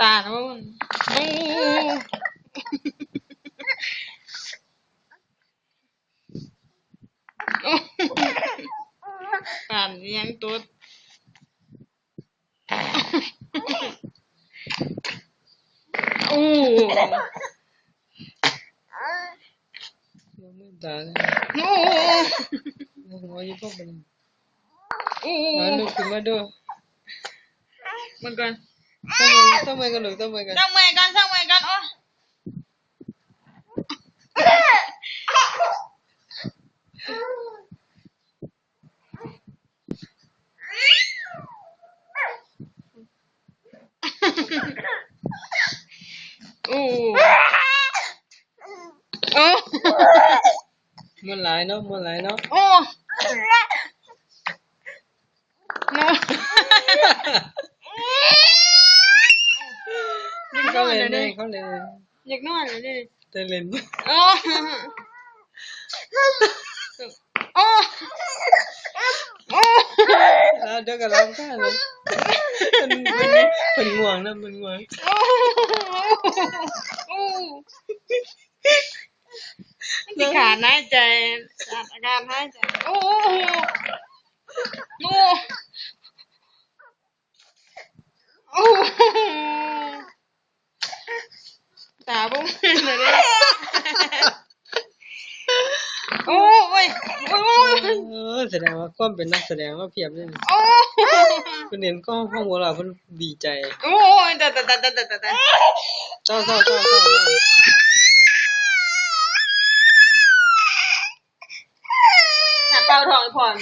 ตาแล้วมันป่านยังตัวโอ้มือตาโอ้หัวอยู่พวกมัน โอ้ ลูกขึ้นมาดู มันก่อน ต้องมือกันลูกต้องมือกัน สร้างใหม่กันสร้างใหม่กันโอ้โอ้ มันหลายเนาะมันหลายเนาะ โอ้โน้ เขาเล่นเขาเล่น อยากนอนเลยดิ แต่เล่น โอ้โอ้โอ้ เดี๋ยวกันร้องข้าเลยเป็นง่วงนะเป็นง่วง โอ้ที่ขาดหายใจอาการหายใจโอ้โอ้โอ้ตาบุ้งเลยโอ้ยโอ้ย แสดงว่าความเป็นนักแสดงว่าเพียบเลย โอ้ เป็นเห็นก็ห้องหัวเราเพิ่นดีใจ โอ้ยแต่เศร้าหาเป่าทองผ่อน